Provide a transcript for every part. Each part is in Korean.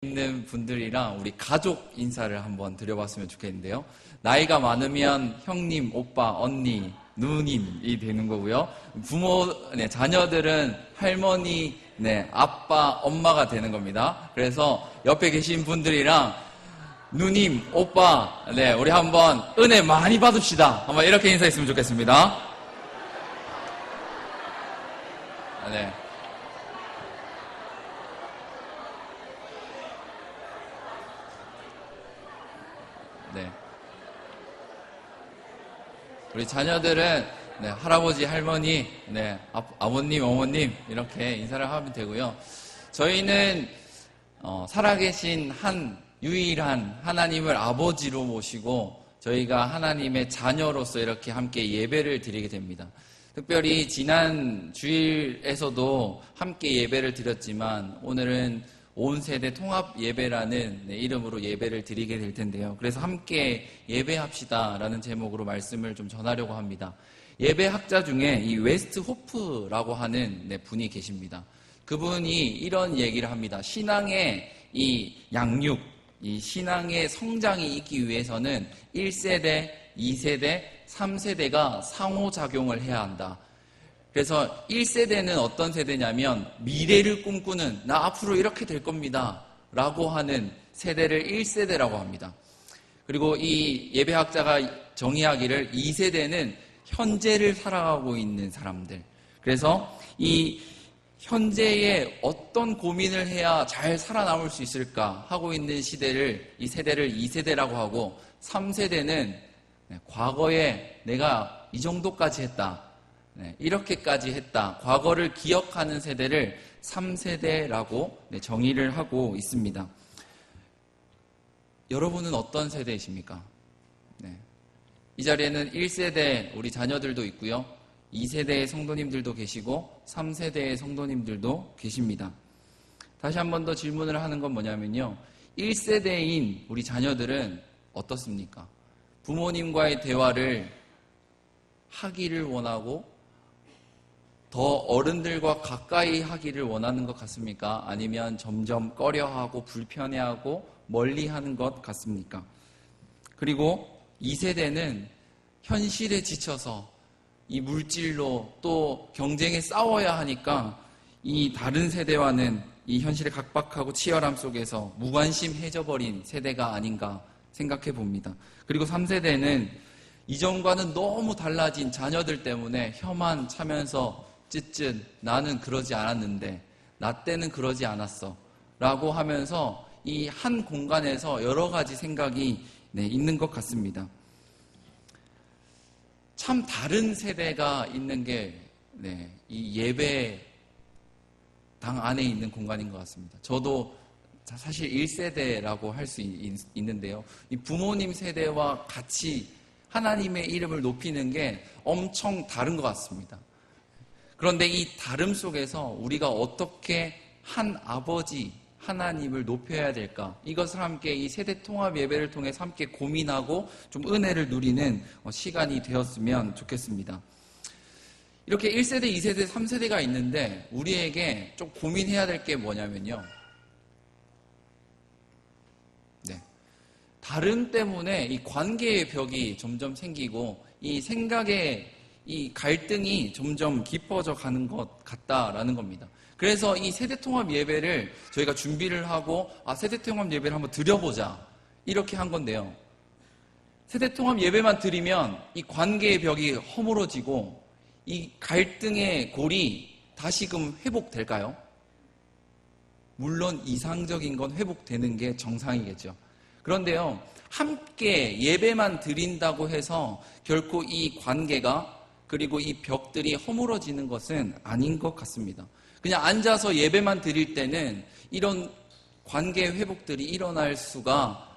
있는 분들이랑 우리 가족 인사를 한번 드려봤으면 좋겠는데요. 나이가 많으면 형님, 오빠, 언니, 누님이 되는 거고요. 자녀들은 할머니, 아빠, 엄마가 되는 겁니다. 그래서 옆에 계신 분들이랑 누님, 오빠, 우리 한번 은혜 많이 받읍시다. 한번 이렇게 인사했으면 좋겠습니다. 네. 우리 자녀들은 할아버지, 할머니, 아버님, 어머님 이렇게 인사를 하면 되고요. 저희는 살아계신 유일한 하나님을 아버지로 모시고 저희가 하나님의 자녀로서 이렇게 함께 예배를 드리게 됩니다. 특별히 지난 주일에서도 함께 예배를 드렸지만 오늘은 온 세대 통합 예배라는 이름으로 예배를 드리게 될 텐데요. 그래서 함께 예배합시다라는 제목으로 말씀을 좀 전하려고 합니다. 예배 학자 중에 이 웨스트 호프라고 하는 분이 계십니다. 그분이 이런 얘기를 합니다. 신앙의 이 양육, 이 신앙의 성장이 있기 위해서는 1세대, 2세대, 3세대가 상호작용을 해야 한다. 그래서 1세대는 어떤 세대냐면 미래를 꿈꾸는 나 앞으로 이렇게 될 겁니다 라고 하는 세대를 1세대라고 합니다. 그리고 이 예배학자가 정의하기를 2세대는 현재를 살아가고 있는 사람들. 그래서 이 현재에 어떤 고민을 해야 잘 살아남을 수 있을까 하고 있는 이 세대를 2세대라고 하고 3세대는 과거에 내가 이 정도까지 했다. 이렇게까지 했다. 과거를 기억하는 세대를 3세대라고 정의를 하고 있습니다. 여러분은 어떤 세대이십니까? 이 자리에는 1세대 우리 자녀들도 있고요. 2세대의 성도님들도 계시고 3세대의 성도님들도 계십니다. 다시 한 번 더 질문을 하는 건 뭐냐면요. 1세대인 우리 자녀들은 어떻습니까? 부모님과의 대화를 하기를 원하고 더 어른들과 가까이 하기를 원하는 것 같습니까? 아니면 점점 꺼려하고 불편해하고 멀리하는 것 같습니까? 그리고 2세대는 현실에 지쳐서 이 물질로 또 경쟁에 싸워야 하니까 이 다른 세대와는 이 현실의 각박하고 치열함 속에서 무관심해져버린 세대가 아닌가 생각해 봅니다. 그리고 3세대는 이전과는 너무 달라진 자녀들 때문에 혀만 차면서 쯧쯧 나는 그러지 않았는데 나 때는 그러지 않았어 라고 하면서 이 한 공간에서 여러 가지 생각이 있는 것 같습니다. 참 다른 세대가 있는 게 이 예배 당 안에 있는 공간인 것 같습니다. 저도 사실 1세대라고 할 수 있는데요. 이 부모님 세대와 같이 하나님의 이름을 높이는 게 엄청 다른 것 같습니다. 그런데 이 다름 속에서 우리가 어떻게 한 아버지 하나님을 높여야 될까? 이것을 함께 이 세대 통합 예배를 통해서 함께 고민하고 좀 은혜를 누리는 시간이 되었으면 좋겠습니다. 이렇게 1세대, 2세대, 3세대가 있는데 우리에게 좀 고민해야 될 게 뭐냐면요. 다름 때문에 이 관계의 벽이 점점 생기고 이 생각의 이 갈등이 점점 깊어져 가는 것 같다라는 겁니다. 그래서 이 세대통합 예배를 저희가 준비를 하고 세대통합 예배를 한번 드려보자 이렇게 한 건데요. 세대통합 예배만 드리면 이 관계의 벽이 허물어지고 이 갈등의 골이 다시금 회복될까요? 물론 이상적인 건 회복되는 게 정상이겠죠. 그런데요, 함께 예배만 드린다고 해서 결코 이 관계가 그리고 이 벽들이 허물어지는 것은 아닌 것 같습니다. 그냥 앉아서 예배만 드릴 때는 이런 관계 회복들이 일어날 수가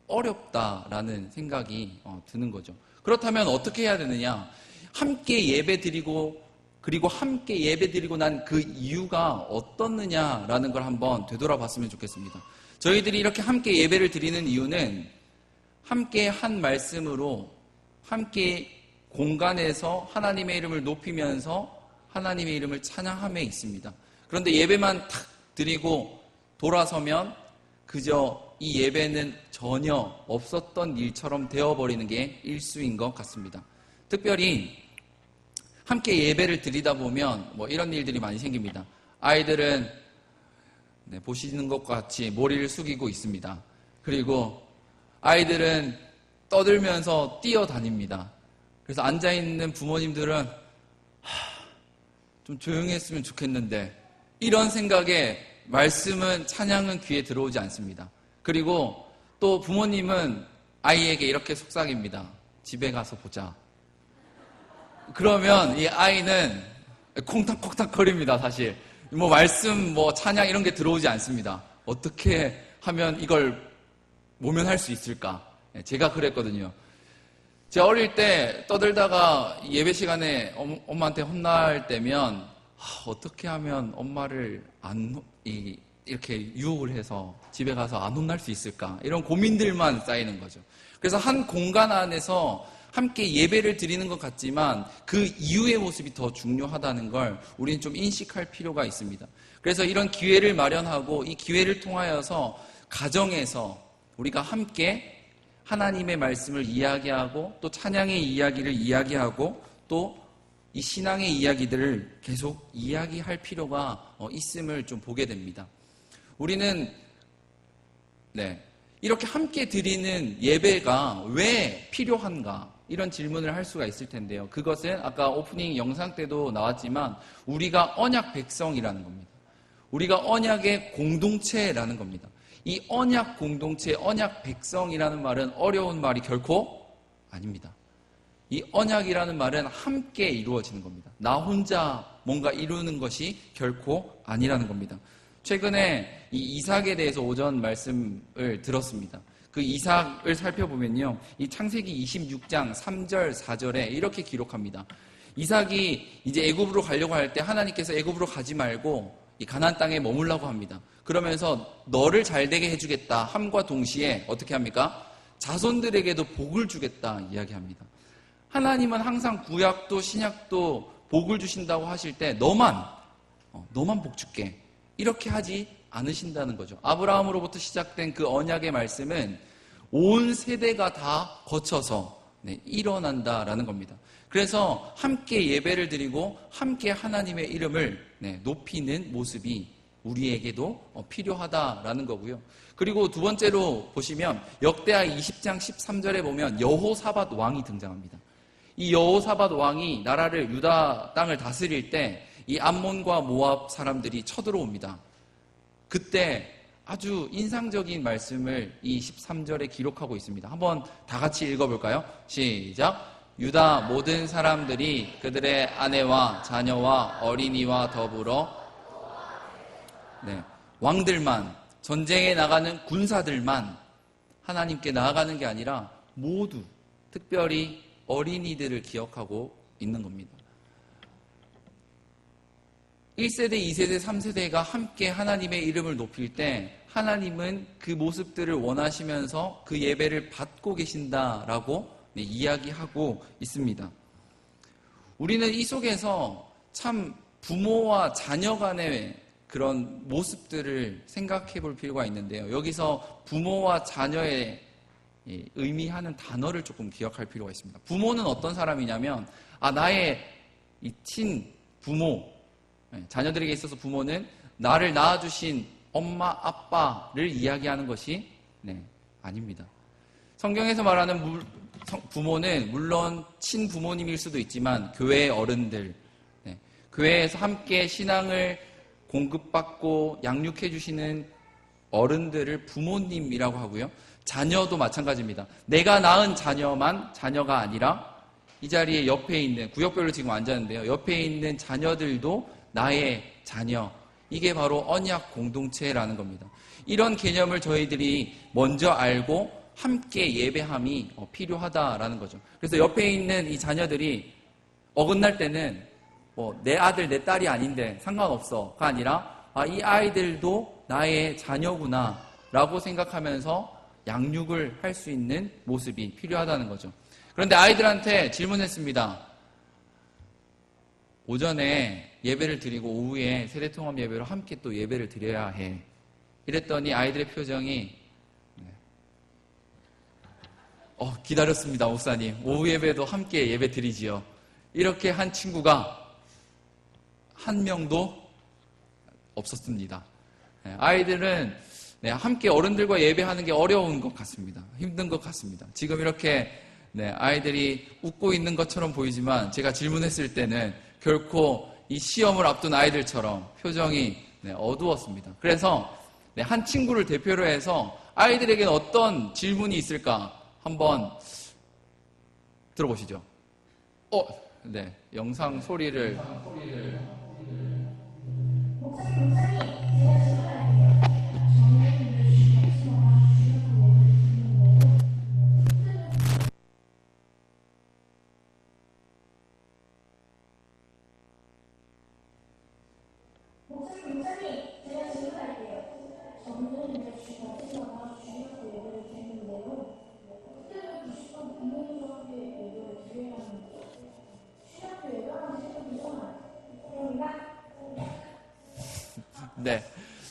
어렵다라는 생각이 드는 거죠. 그렇다면 어떻게 해야 되느냐? 함께 예배 드리고 그리고 함께 예배 드리고 난 그 이유가 어떻느냐라는 걸 한번 되돌아봤으면 좋겠습니다. 저희들이 이렇게 함께 예배를 드리는 이유는 함께 한 말씀으로 함께 공간에서 하나님의 이름을 높이면서 하나님의 이름을 찬양함에 있습니다. 그런데 예배만 탁 드리고 돌아서면 그저 이 예배는 전혀 없었던 일처럼 되어버리는 게 일수인 것 같습니다. 특별히 함께 예배를 드리다 보면 뭐 이런 일들이 많이 생깁니다. 아이들은 보시는 것과 같이 머리를 숙이고 있습니다. 그리고 아이들은 떠들면서 뛰어다닙니다. 그래서 앉아있는 부모님들은 좀 조용히 했으면 좋겠는데 이런 생각에 말씀은 찬양은 귀에 들어오지 않습니다. 그리고 또 부모님은 아이에게 이렇게 속삭입니다. 집에 가서 보자. 그러면 이 아이는 콩닥콩닥 거립니다. 사실 뭐 말씀 뭐 찬양 이런 게 들어오지 않습니다. 어떻게 하면 이걸 모면할 수 있을까? 제가 그랬거든요. 제가 어릴 때 떠들다가 예배 시간에 엄마한테 혼날 때면 어떻게 하면 엄마를 이렇게 유혹을 해서 집에 가서 안 혼날 수 있을까? 이런 고민들만 쌓이는 거죠. 그래서 한 공간 안에서 함께 예배를 드리는 것 같지만 그 이후의 모습이 더 중요하다는 걸 우리는 좀 인식할 필요가 있습니다. 그래서 이런 기회를 마련하고 이 기회를 통하여서 가정에서 우리가 함께 하나님의 말씀을 이야기하고 또 찬양의 이야기를 이야기하고 또 이 신앙의 이야기들을 계속 이야기할 필요가 있음을 좀 보게 됩니다. 우리는 이렇게 함께 드리는 예배가 왜 필요한가? 이런 질문을 할 수가 있을 텐데요. 그것은 아까 오프닝 영상 때도 나왔지만 우리가 언약 백성이라는 겁니다. 우리가 언약의 공동체라는 겁니다. 이 언약 공동체, 언약 백성이라는 말은 어려운 말이 결코 아닙니다. 이 언약이라는 말은 함께 이루어지는 겁니다. 나 혼자 뭔가 이루는 것이 결코 아니라는 겁니다. 최근에 이 이삭에 대해서 오전 말씀을 들었습니다. 그 이삭을 살펴보면요. 이 창세기 26장 3절, 4절에 이렇게 기록합니다. 이삭이 이제 애굽으로 가려고 할 때 하나님께서 애굽으로 가지 말고 이 가나안 땅에 머물라고 합니다. 그러면서 너를 잘되게 해주겠다 함과 동시에 어떻게 합니까? 자손들에게도 복을 주겠다 이야기합니다. 하나님은 항상 구약도 신약도 복을 주신다고 하실 때 너만 복 줄게 이렇게 하지 않으신다는 거죠. 아브라함으로부터 시작된 그 언약의 말씀은 온 세대가 다 거쳐서 일어난다라는 겁니다. 그래서 함께 예배를 드리고 함께 하나님의 이름을 높이는 모습이 우리에게도 필요하다라는 거고요. 그리고 두 번째로 보시면 역대하 20장 13절에 보면 여호사밧 왕이 등장합니다. 이 여호사밧 왕이 나라를 유다 땅을 다스릴 때 이 암몬과 모압 사람들이 쳐들어옵니다. 그때 아주 인상적인 말씀을 이 13절에 기록하고 있습니다. 한번 다 같이 읽어볼까요? 시작! 유다 모든 사람들이 그들의 아내와 자녀와 어린이와 더불어 왕들만, 전쟁에 나가는 군사들만 하나님께 나아가는 게 아니라 모두 특별히 어린이들을 기억하고 있는 겁니다. 1세대, 2세대, 3세대가 함께 하나님의 이름을 높일 때 하나님은 그 모습들을 원하시면서 그 예배를 받고 계신다라고 이야기하고 있습니다. 우리는 이 속에서 참 부모와 자녀 간의 그런 모습들을 생각해 볼 필요가 있는데요. 여기서 부모와 자녀의 의미하는 단어를 조금 기억할 필요가 있습니다. 부모는 어떤 사람이냐면 나의 이 친부모, 자녀들에게 있어서 부모는 나를 낳아주신 엄마, 아빠를 이야기하는 것이 아닙니다. 성경에서 말하는 부모는 물론 친부모님일 수도 있지만 교회의 어른들, 교회에서 함께 신앙을 공급받고 양육해 주시는 어른들을 부모님이라고 하고요. 자녀도 마찬가지입니다. 내가 낳은 자녀만 자녀가 아니라 이 자리에 옆에 있는, 구역별로 지금 앉았는데요. 옆에 있는 자녀들도 나의 자녀. 이게 바로 언약 공동체라는 겁니다. 이런 개념을 저희들이 먼저 알고 함께 예배함이 필요하다라는 거죠. 그래서 옆에 있는 이 자녀들이 어긋날 때는 내 아들, 내 딸이 아닌데 상관없어가 아니라 이 아이들도 나의 자녀구나 라고 생각하면서 양육을 할 수 있는 모습이 필요하다는 거죠. 그런데 아이들한테 질문했습니다. 오전에 예배를 드리고 오후에 세대통합 예배로 함께 또 예배를 드려야 해. 이랬더니 아이들의 표정이 기다렸습니다, 목사님. 오후 예배도 함께 예배 드리지요. 이렇게 한 친구가 한 명도 없었습니다. 아이들은 함께 어른들과 예배하는 게 어려운 것 같습니다. 힘든 것 같습니다. 지금 이렇게 아이들이 웃고 있는 것처럼 보이지만 제가 질문했을 때는 결코 이 시험을 앞둔 아이들처럼 표정이 어두웠습니다. 그래서 한 친구를 대표로 해서 아이들에게는 어떤 질문이 있을까 한번 들어보시죠. 영상 소리를.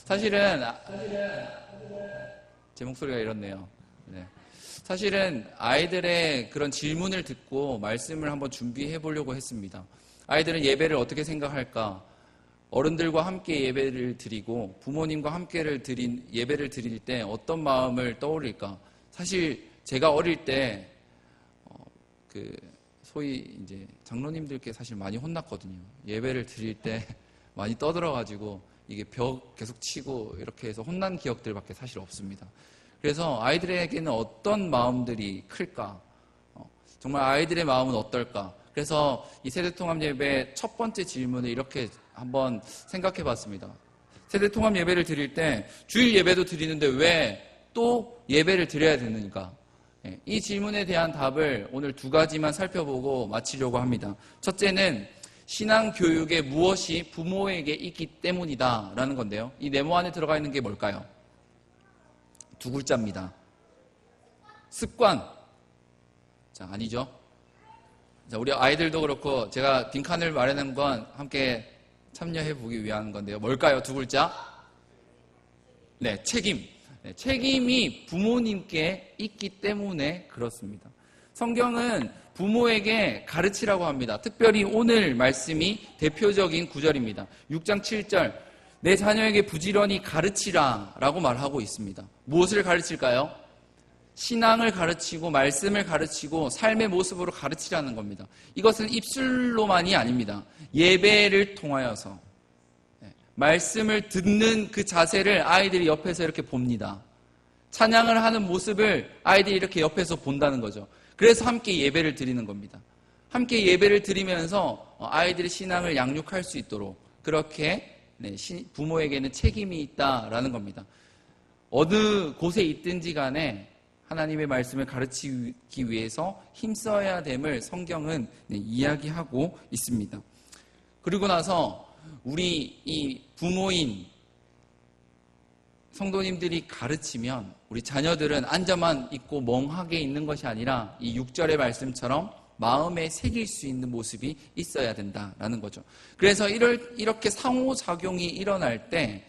사실은 제 목소리가 이렇네요. 사실은 아이들의 그런 질문을 듣고 말씀을 한번 준비해 보려고 했습니다. 아이들은 예배를 어떻게 생각할까? 어른들과 함께 예배를 드리고 부모님과 함께 예배를 드릴 때 어떤 마음을 떠올릴까? 사실 제가 어릴 때 소위 이제 장로님들께 사실 많이 혼났거든요. 예배를 드릴 때 많이 떠들어가지고 이게 벽 계속 치고 이렇게 해서 혼난 기억들밖에 사실 없습니다. 그래서 아이들에게는 어떤 마음들이 클까? 정말 아이들의 마음은 어떨까? 그래서 이 세대통합 예배 첫 번째 질문을 이렇게 한번 생각해 봤습니다. 세대통합 예배를 드릴 때 주일 예배도 드리는데 왜 또 예배를 드려야 되는가? 이 질문에 대한 답을 오늘 두 가지만 살펴보고 마치려고 합니다. 첫째는 신앙 교육의 무엇이 부모에게 있기 때문이다라는 건데요. 이 네모 안에 들어가 있는 게 뭘까요? 두 글자입니다. 습관. 자, 아니죠? 자, 우리 아이들도 그렇고 제가 빈칸을 마련한 건 함께 참여해 보기 위한 건데요. 뭘까요? 두 글자? 책임. 책임이 부모님께 있기 때문에 그렇습니다. 성경은 부모에게 가르치라고 합니다. 특별히 오늘 말씀이 대표적인 구절입니다. 6장 7절 내 자녀에게 부지런히 가르치라 라고 말하고 있습니다. 무엇을 가르칠까요? 신앙을 가르치고 말씀을 가르치고 삶의 모습으로 가르치라는 겁니다. 이것은 입술로만이 아닙니다. 예배를 통하여서 말씀을 듣는 그 자세를 아이들이 옆에서 이렇게 봅니다. 찬양을 하는 모습을 아이들이 이렇게 옆에서 본다는 거죠. 그래서 함께 예배를 드리는 겁니다. 함께 예배를 드리면서 아이들의 신앙을 양육할 수 있도록 그렇게 부모에게는 책임이 있다라는 겁니다. 어느 곳에 있든지 간에 하나님의 말씀을 가르치기 위해서 힘써야 됨을 성경은 이야기하고 있습니다. 그리고 나서 우리 이 부모인 성도님들이 가르치면 우리 자녀들은 앉아만 있고 멍하게 있는 것이 아니라 이 6절의 말씀처럼 마음에 새길 수 있는 모습이 있어야 된다라는 거죠. 그래서 이렇게 상호작용이 일어날 때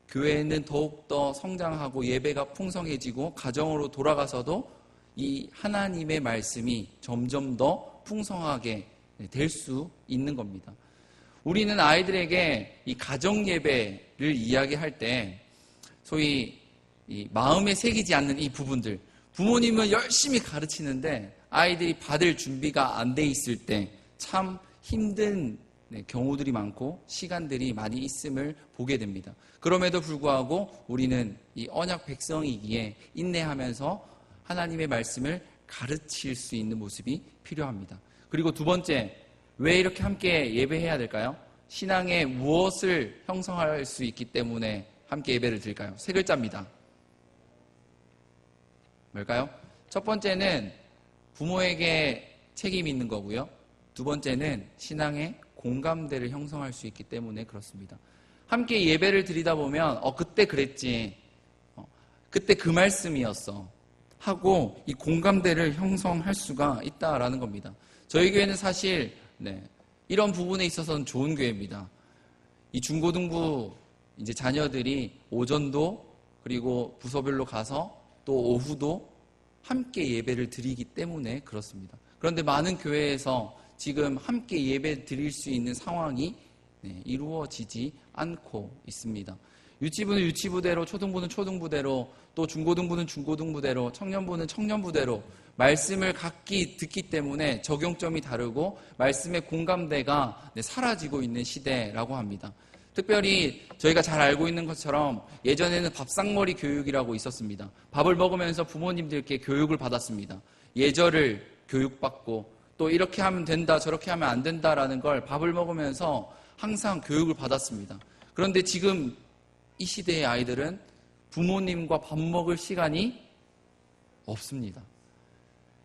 교회는 더욱더 성장하고 예배가 풍성해지고 가정으로 돌아가서도 이 하나님의 말씀이 점점 더 풍성하게 될 수 있는 겁니다. 우리는 아이들에게 이 가정 예배를 이야기할 때 소위 이 마음에 새기지 않는 이 부분들, 부모님은 열심히 가르치는데 아이들이 받을 준비가 안 돼 있을 때 참 힘든 경우들이 많고 시간들이 많이 있음을 보게 됩니다. 그럼에도 불구하고 우리는 이 언약 백성이기에 인내하면서 하나님의 말씀을 가르칠 수 있는 모습이 필요합니다. 그리고 두 번째, 왜 이렇게 함께 예배해야 될까요? 신앙에 무엇을 형성할 수 있기 때문에 함께 예배를 드릴까요? 세 글자입니다. 뭘까요? 첫 번째는 부모에게 책임이 있는 거고요. 두 번째는 신앙의 공감대를 형성할 수 있기 때문에 그렇습니다. 함께 예배를 드리다 보면 그때 그랬지, 그때 그 말씀이었어 하고 이 공감대를 형성할 수가 있다라는 겁니다. 저희 교회는 사실 이런 부분에 있어서는 좋은 교회입니다. 이 중고등부 이제 자녀들이 오전도 그리고 부서별로 가서 또 오후도 함께 예배를 드리기 때문에 그렇습니다. 그런데 많은 교회에서 지금 함께 예배 드릴 수 있는 상황이 이루어지지 않고 있습니다. 유치부는 유치부대로, 초등부는 초등부대로, 또 중고등부는 중고등부대로, 청년부는 청년부대로 말씀을 각기 듣기 때문에 적용점이 다르고 말씀의 공감대가 사라지고 있는 시대라고 합니다. 특별히 저희가 잘 알고 있는 것처럼 예전에는 밥상머리 교육이라고 있었습니다. 밥을 먹으면서 부모님들께 교육을 받았습니다. 예절을 교육받고 또 이렇게 하면 된다, 저렇게 하면 안 된다라는 걸 밥을 먹으면서 항상 교육을 받았습니다. 그런데 지금 이 시대의 아이들은 부모님과 밥 먹을 시간이 없습니다.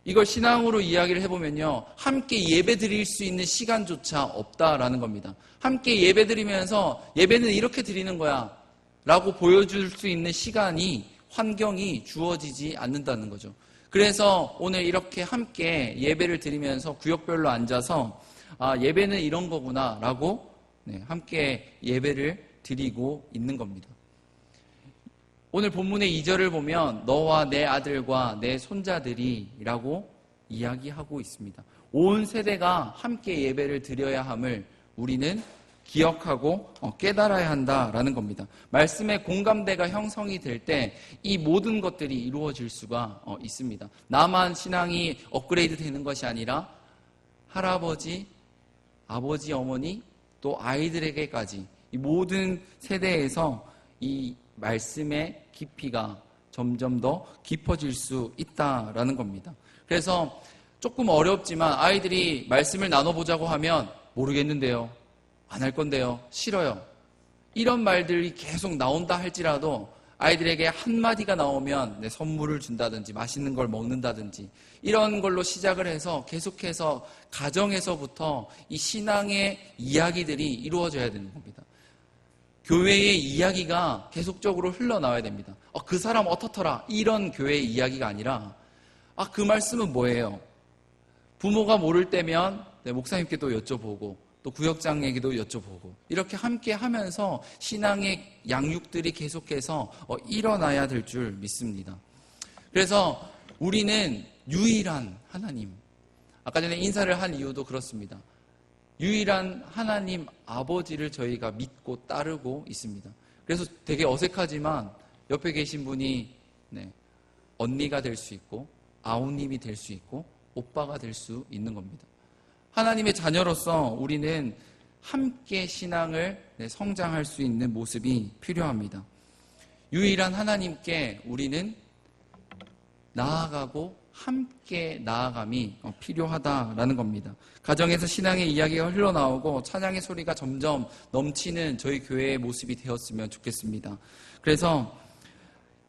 이걸 신앙으로 이야기를 해보면요, 함께 예배 드릴 수 있는 시간조차 없다라는 겁니다. 함께 예배 드리면서 예배는 이렇게 드리는 거야 라고 보여줄 수 있는 시간이, 환경이 주어지지 않는다는 거죠. 그래서 오늘 이렇게 함께 예배를 드리면서 구역별로 앉아서 예배는 이런 거구나 라고 함께 예배를 드리고 있는 겁니다. 오늘 본문의 2절을 보면 너와 내 아들과 내 손자들이 라고 이야기하고 있습니다. 온 세대가 함께 예배를 드려야 함을 우리는 기억하고 깨달아야 한다라는 겁니다. 말씀의 공감대가 형성이 될 때 이 모든 것들이 이루어질 수가 있습니다. 나만 신앙이 업그레이드 되는 것이 아니라 할아버지, 아버지, 어머니 또 아이들에게까지 이 모든 세대에서 이 말씀의 깊이가 점점 더 깊어질 수 있다라는 겁니다. 그래서 조금 어렵지만 아이들이 말씀을 나눠보자고 하면 모르겠는데요, 안 할 건데요, 싫어요, 이런 말들이 계속 나온다 할지라도 아이들에게 한마디가 나오면 선물을 준다든지 맛있는 걸 먹는다든지 이런 걸로 시작을 해서 계속해서 가정에서부터 이 신앙의 이야기들이 이루어져야 되는 겁니다. 교회의 이야기가 계속적으로 흘러나와야 됩니다. 그 사람 어떻더라, 이런 교회의 이야기가 아니라 그 말씀은 뭐예요? 부모가 모를 때면 목사님께 또 여쭤보고 또 구역장에게도 여쭤보고 이렇게 함께 하면서 신앙의 양육들이 계속해서 일어나야 될 줄 믿습니다. 그래서 우리는 유일한 하나님, 아까 전에 인사를 한 이유도 그렇습니다. 유일한 하나님 아버지를 저희가 믿고 따르고 있습니다. 그래서 되게 어색하지만 옆에 계신 분이 언니가 될 수 있고 아우님이 될 수 있고 오빠가 될 수 있는 겁니다. 하나님의 자녀로서 우리는 함께 신앙을 성장할 수 있는 모습이 필요합니다. 유일한 하나님께 우리는 나아가고 함께 나아감이 필요하다라는 겁니다. 가정에서 신앙의 이야기가 흘러나오고 찬양의 소리가 점점 넘치는 저희 교회의 모습이 되었으면 좋겠습니다. 그래서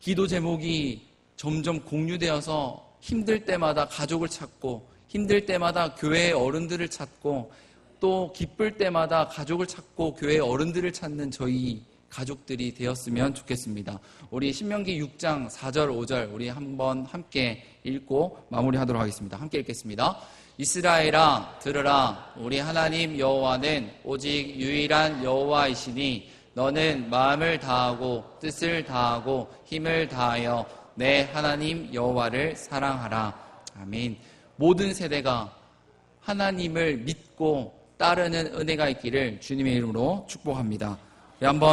기도 제목이 점점 공유되어서 힘들 때마다 가족을 찾고 힘들 때마다 교회의 어른들을 찾고 또 기쁠 때마다 가족을 찾고 교회의 어른들을 찾는 저희 가족들이 되었으면 좋겠습니다. 우리 신명기 6장 4절 5절 우리 한번 함께 읽고 마무리하도록 하겠습니다. 함께 읽겠습니다. 이스라엘아 들으라, 우리 하나님 여호와는 오직 유일한 여호와이시니 너는 마음을 다하고 뜻을 다하고 힘을 다하여 내 하나님 여호와를 사랑하라. 아멘. 모든 세대가 하나님을 믿고 따르는 은혜가 있기를 주님의 이름으로 축복합니다. 한번